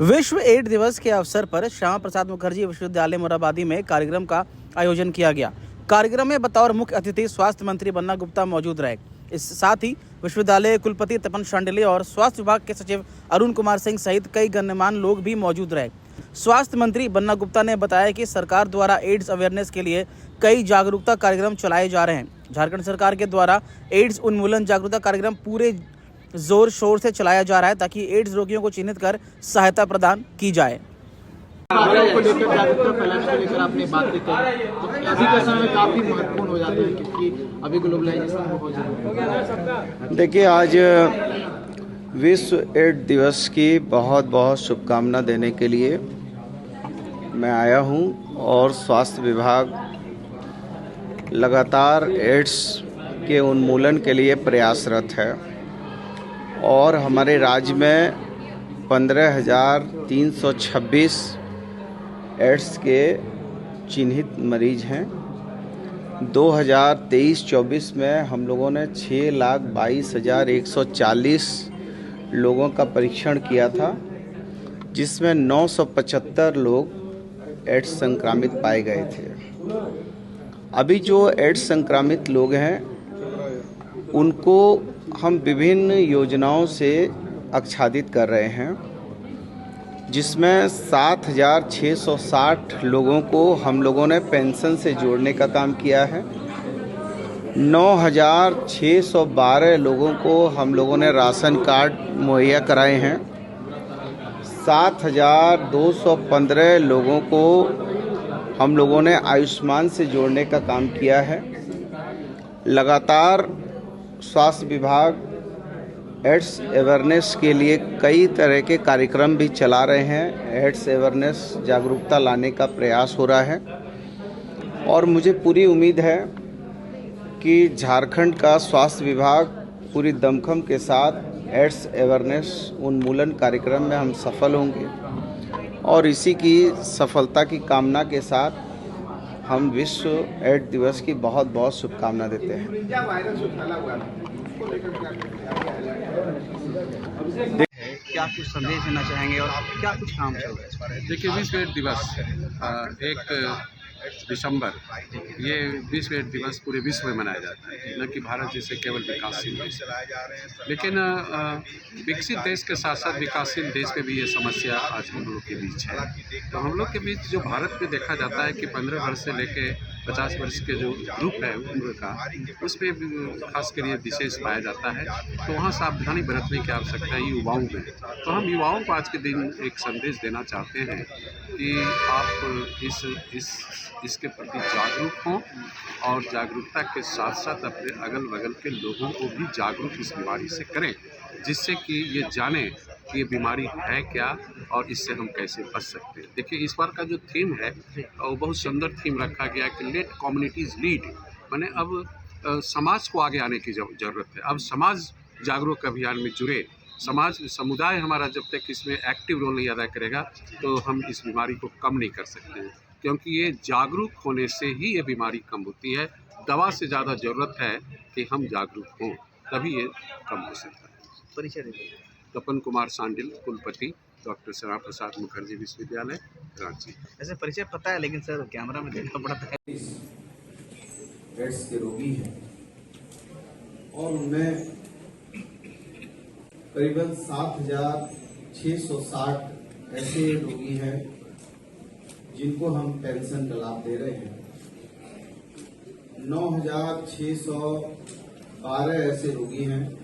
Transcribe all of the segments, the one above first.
विश्व एड्स दिवस के अवसर पर श्यामा प्रसाद मुखर्जी विश्वविद्यालय मोराबादी में कार्यक्रम का आयोजन किया गया। कार्यक्रम में बतौर मुख्य अतिथि स्वास्थ्य मंत्री बन्ना गुप्ता मौजूद रहे। इस साथ ही विश्वविद्यालय कुलपति तपन शांडिल्य और स्वास्थ्य विभाग के सचिव अरुण कुमार सिंह सहित कई गण्यमान्य लोग भी मौजूद रहे। स्वास्थ्य मंत्री बन्ना गुप्ता ने बताया कि सरकार द्वारा एड्स अवेयरनेस के लिए कई जागरूकता कार्यक्रम चलाए जा रहे हैं। झारखंड सरकार के द्वारा एड्स उन्मूलन जागरूकता कार्यक्रम पूरे जोर शोर से चलाया जा रहा है ताकि एड्स रोगियों को चिन्हित कर सहायता प्रदान की जाए। को लेकर जागरूकता फैलाने को लेकर आपने बात की, तो अभी का समय काफी महत्वपूर्ण हो जाता है क्योंकि अभी ग्लोबलाइजेशन हो जाता है। देखिए, आज विश्व एड्स दिवस की बहुत बहुत शुभकामना देने के लिए मैं आया हूं और स्वास्थ्य विभाग लगातार एड्स के उन्मूलन के लिए प्रयासरत है और हमारे राज्य में 15,326 एड्स के चिन्हित मरीज हैं। 2023-24 में हम लोगों ने 6,22,140 लोगों का परीक्षण किया था, जिसमें 975 लोग एड्स संक्रमित पाए गए थे। अभी जो एड्स संक्रमित लोग हैं उनको हम विभिन्न योजनाओं से आच्छादित कर रहे हैं, जिसमें 7,660 लोगों को हम लोगों ने पेंशन से जोड़ने का काम किया है। 9,612 लोगों को हम लोगों ने राशन कार्ड मुहैया कराए हैं। 7,215 लोगों को हम लोगों ने आयुष्मान से जोड़ने का काम किया है। लगातार स्वास्थ्य विभाग एड्स अवेयरनेस के लिए कई तरह के कार्यक्रम भी चला रहे हैं। एड्स अवेयरनेस जागरूकता लाने का प्रयास हो रहा है और मुझे पूरी उम्मीद है कि झारखंड का स्वास्थ्य विभाग पूरी दमखम के साथ एड्स अवेयरनेस उन्मूलन कार्यक्रम में हम सफल होंगे और इसी की सफलता की कामना के साथ हम विश्व एड्स दिवस की बहुत बहुत शुभकामना देते हैं। क्या कुछ संदेश देना चाहेंगे और आप क्या कुछ काम चल रहा है? देखिए, विश्व एड्स दिवस 1 दिसंबर, ये विश्व एड्स दिवस पूरे विश्व में मनाया जाता है, न कि भारत जैसे केवल विकासशील देश। लेकिन विकसित देश के साथ साथ विकासशील देश में भी ये समस्या आज हम लोग के बीच है। तो हम लोग के बीच जो भारत में देखा जाता है कि 15 वर्ष से लेके 50 वर्ष के जो ग्रुप है उम्र का, उसमें खासकर ये विशेष पाया जाता है। तो वहाँ सावधानी बरतने की आवश्यकता है युवाओं में। तो हम युवाओं को आज के दिन एक संदेश देना चाहते हैं कि आप इसके प्रति जागरूक हों और जागरूकता के साथ साथ अपने अगल बगल के लोगों को भी जागरूक इस बीमारी से करें, जिससे कि ये जाने कि ये बीमारी है क्या और इससे हम कैसे बच सकते हैं। देखिए, इस बार का जो थीम है वो बहुत सुंदर थीम रखा गया कि लेट कम्युनिटीज़ लीड, माने अब समाज को आगे आने की ज़रूरत है। अब समाज जागरूक अभियान में जुड़े, समुदाय हमारा जब तक इसमें एक्टिव रोल नहीं अदा करेगा तो हम इस बीमारी को कम नहीं कर सकते हैं, क्योंकि ये जागरूक होने से ही ये बीमारी कम होती है। दवा से ज़्यादा ज़रूरत है कि हम जागरूक हों, तभी ये कम हो सकता है। परिचय दीजिए। तपन कुमार शांडिल्य, कुलपति डॉक्टर श्यामा प्रसाद मुखर्जी विश्वविद्यालय, रांची। ऐसे परिचय पता है, लेकिन सर कैमरा में देखना पड़ता है। एड्स के रोगी हैं और उनमें करीबन 7,660 ऐसे रोगी हैं जिनको हम पेंशन का लाभ दे रहे हैं। 9,612 ऐसे रोगी हैं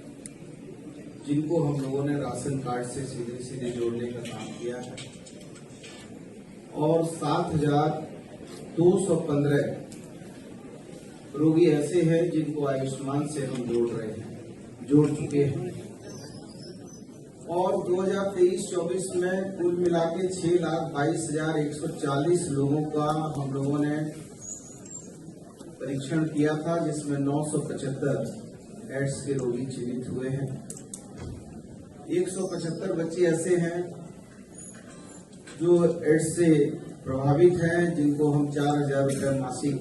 जिनको हम लोगों ने राशन कार्ड से सीधे जोड़ने का काम किया है और 7,215 रोगी ऐसे हैं जिनको आयुष्मान से हम जोड़ चुके हैं और 2023-24 में कुल मिला के 6,22,140 लोगों का हम लोगों ने परीक्षण किया था, जिसमें 975 एड्स के रोगी चिन्हित हुए हैं। 175 बच्चे ऐसे हैं जो एड्स से प्रभावित हैं, जिनको हम 4,000 रुपये मासिक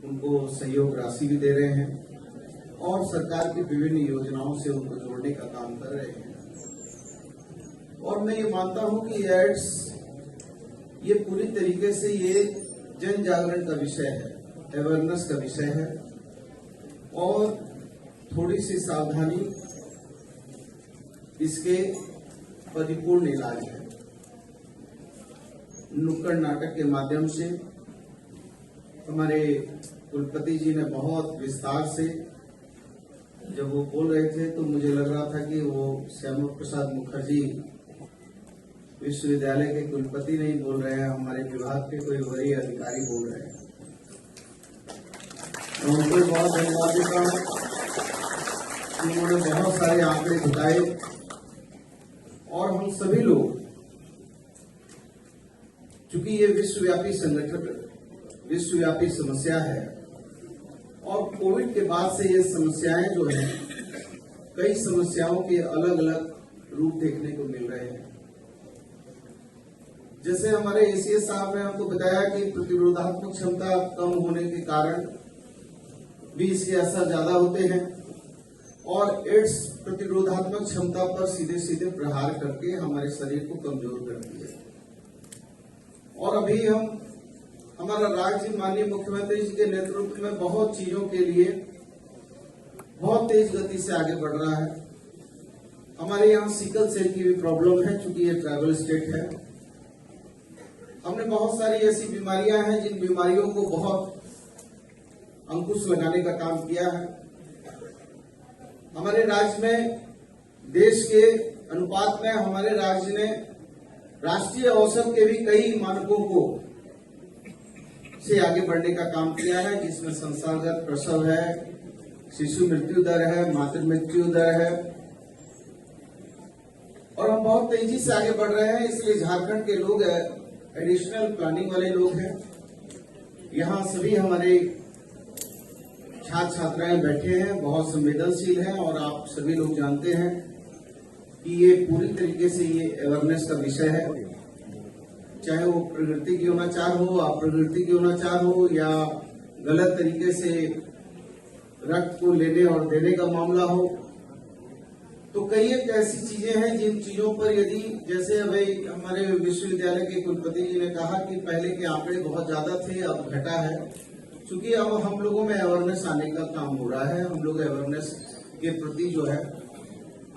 उनको सहयोग राशि भी दे रहे हैं और सरकार की विभिन्न योजनाओं से उनको जोड़ने का काम कर रहे हैं। और मैं ये मानता हूं कि एड्स ये पूरी तरीके से ये जन जागरण का विषय है, अवेयरनेस का विषय है और थोड़ी सी सावधानी इसके परिपूर्ण इलाज है। नुक्कड़ नाटक के माध्यम से हमारे कुलपति जी ने बहुत विस्तार से जब वो बोल रहे थे तो मुझे लग रहा था कि वो श्यामा प्रसाद मुखर्जी विश्वविद्यालय के कुलपति नहीं बोल रहे हैं, हमारे विभाग के कोई वरीय अधिकारी बोल रहे हैं। मैं उनको बहुत धन्यवाद देता हूँ। उन्होंने बहुत सारे आंकड़े बताए और हम सभी लोग, चूंकि ये विश्वव्यापी संगठन, विश्वव्यापी समस्या है और कोविड के बाद से ये समस्याएं जो हैं, कई समस्याओं के अलग अलग रूप देखने को मिल रहे हैं। जैसे हमारे एसीएस साहब ने हमको बताया कि प्रतिरोधात्मक क्षमता कम होने के कारण भी इसके असर ज्यादा होते हैं और एड्स प्रतिरोधात्मक क्षमता पर सीधे सीधे प्रहार करके हमारे शरीर को कमजोर करती है। और अभी हमारा राज्य माननीय मुख्यमंत्री जी के नेतृत्व में बहुत चीजों के लिए बहुत तेज गति से आगे बढ़ रहा है। हमारे यहाँ सिकल सेल की भी प्रॉब्लम है, चूंकि ये ट्राइबल स्टेट है। हमने बहुत सारी ऐसी बीमारियां हैं जिन बीमारियों को बहुत अंकुश लगाने का काम किया है। हमारे राज्य में देश के अनुपात में हमारे राज्य ने राष्ट्रीय औसत के भी कई मानकों को से आगे बढ़ने का काम किया है, जिसमें संस्थागत प्रसव है, शिशु मृत्यु दर है, मातृ मृत्यु दर है और हम बहुत तेजी से आगे बढ़ रहे हैं। इसलिए झारखंड के लोग एडिशनल प्लानिंग वाले लोग हैं। यहाँ सभी हमारे छात्र छात्राएं बैठे हैं, बहुत संवेदनशील हैं और आप सभी लोग जानते हैं कि ये पूरी तरीके से ये अवेयरनेस का विषय है। चाहे वो प्रकृति की अनाचार हो, अप्रकृति की अनाचार हो या गलत तरीके से रक्त को लेने और देने का मामला हो, तो कई एक ऐसी चीजें हैं जिन चीजों पर यदि, जैसे अभी हमारे विश्वविद्यालय के कुलपति जी ने कहा कि पहले के आंकड़े बहुत ज्यादा थे, अब घटा है। क्योंकि अब हम लोगों में अवेयरनेस आने का काम हो रहा है, हम लोग अवेयरनेस के प्रति जो है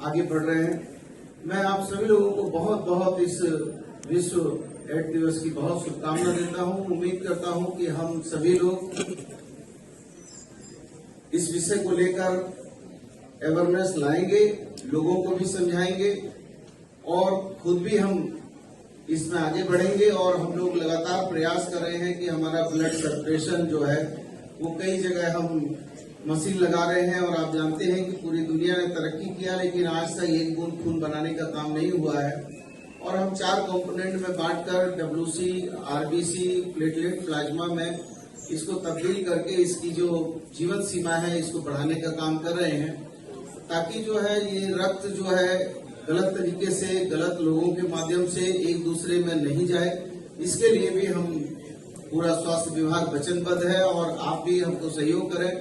आगे बढ़ रहे हैं। मैं आप सभी लोगों को बहुत बहुत इस विश्व एड्स दिवस की बहुत शुभकामना देता हूं। उम्मीद करता हूं कि हम सभी लोग इस विषय को लेकर अवेयरनेस लाएंगे, लोगों को भी समझाएंगे और खुद भी हम इसमें आगे बढ़ेंगे। और हम लोग लगातार प्रयास कर रहे हैं कि हमारा ब्लड सर्कुलेशन जो है वो कई जगह हम मशीन लगा रहे हैं और आप जानते हैं कि पूरी दुनिया ने तरक्की किया, लेकिन आज तक एक बूंद खून बनाने का काम नहीं हुआ है। और हम 4 कंपोनेंट में बांटकर WC, RBC, प्लेटलेट, प्लाज्मा में इसको तब्दील करके इसकी जो जीवन सीमा है इसको बढ़ाने का काम कर रहे हैं, ताकि जो है ये रक्त जो है गलत तरीके से गलत लोगों के माध्यम से एक दूसरे में नहीं जाए। इसके लिए भी हम पूरा स्वास्थ्य विभाग वचनबद्ध है और आप भी हमको सहयोग करें।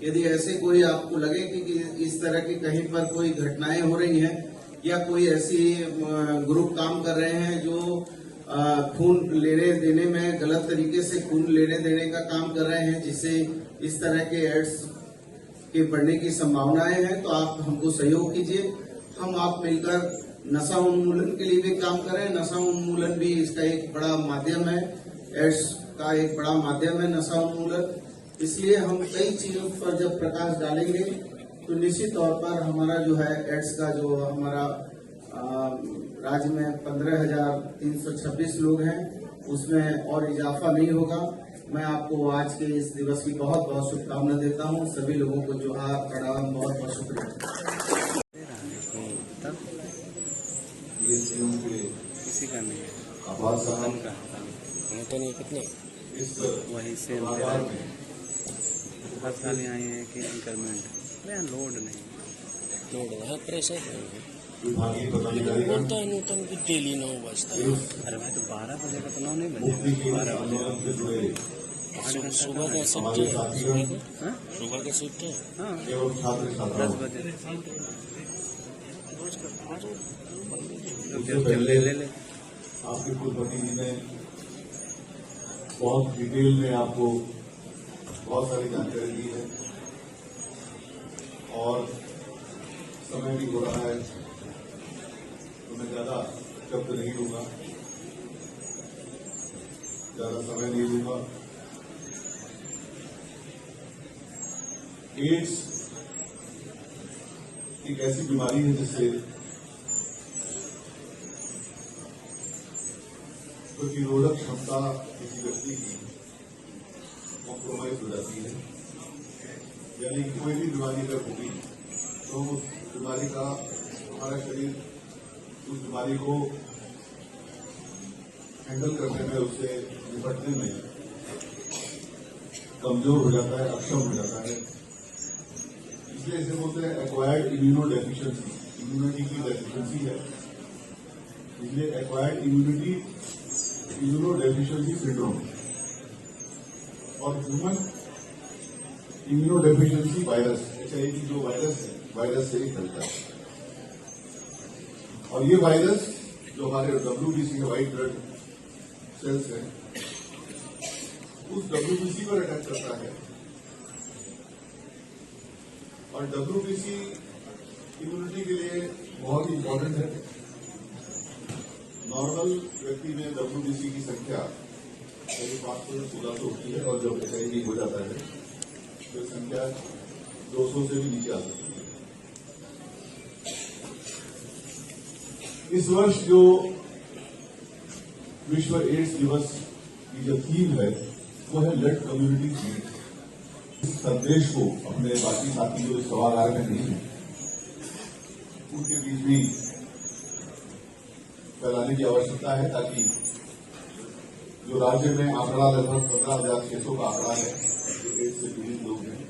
यदि ऐसे कोई आपको लगे कि इस तरह की कहीं पर कोई घटनाएं हो रही हैं या कोई ऐसी ग्रुप काम कर रहे हैं जो खून लेने देने में गलत तरीके से खून लेने देने का काम कर रहे हैं, जिससे इस तरह के एड्स के बढ़ने की संभावनाएं हैं, तो आप हमको सहयोग कीजिए। हम आप मिलकर नशा उन्मूलन के लिए भी काम करें। नशा उन्मूलन भी इसका एक बड़ा माध्यम है, एड्स का एक बड़ा माध्यम है नशा उन्मूलन। इसलिए हम कई चीजों पर जब प्रकाश डालेंगे तो निश्चित तौर पर हमारा जो है एड्स का जो हमारा राज्य में 15,326 लोग हैं उसमें और इजाफा नहीं होगा। मैं आपको आज के इस दिवस की बहुत बहुत शुभकामना देता हूँ। सभी लोगों को जोहार, प्रणाम, बहुत बहुत शुक्रिया। किसी का नहीं है, तो नहीं कितने वही से हर साल यहाँ है कि इंक्रीमेंट यहाँ लोड नहीं, लोड है, प्रेशर बोलता है नूतन की डेली 9 बजता है। अरे भाई तो 12 बजे का तो 9 नहीं बजेगा, 12 बजे सुबह का शिफ्ट है, सुबह का शिफ्ट है। हाँ 10 बजे उससे पहले आपके कुलपति जी ने बहुत डिटेल में आपको बहुत सारी जानकारी दी है और समय भी हो रहा है तो मैं ज्यादा शब्द नहीं लूंगा, ज्यादा समय नहीं लूंगा। एड्स एक ऐसी बीमारी है जिससे प्रतिरोधक क्षमता किसी व्यक्ति की कॉम्प्रोमाइज हो जाती है, यानी कि कोई भी बीमारी अगर होगी तो उस बीमारी का हमारा शरीर उस बीमारी को हैंडल करने में, उससे निपटने में कमजोर हो जाता है, अक्षम हो जाता है। इसलिए इसे बोलते हैं एक्वायर्ड इम्यूनो डेफिशिएंसी, इम्यूनिटी की डेफिशिएंसी है, इसलिए एक्वायर्ड इम्यूनो डेफिशिएंसी सिंड्रोम। और human immuno deficiency virus, HIV जो वायरस है, वायरस से ही फैलता है। और ये वायरस जो हमारे WBC के व्हाइट ब्लड सेल्स हैं, उस WBC पर अटैक करता है और WBC इम्यूनिटी के लिए बहुत ही इंपॉर्टेंट है। नॉर्मल व्यक्ति में WBC की संख्या 500 से 1600 होती है और जब HIV हो जाता है तो संख्या 200 से भी नीचे आ सकती है। इस वर्ष जो विश्व एड्स दिवस की जो थीम है वो है लेट कम्युनिटी लीड। इस संदेश को अपने बाकी साथी जो इस सभागार में नहीं है उनके बीच भी फैलाने की आवश्यकता है, ताकि जो राज्य में आंकड़ा लगभग 15,600 का आंकड़ा है जो एड्स से पीड़ित लोग हैं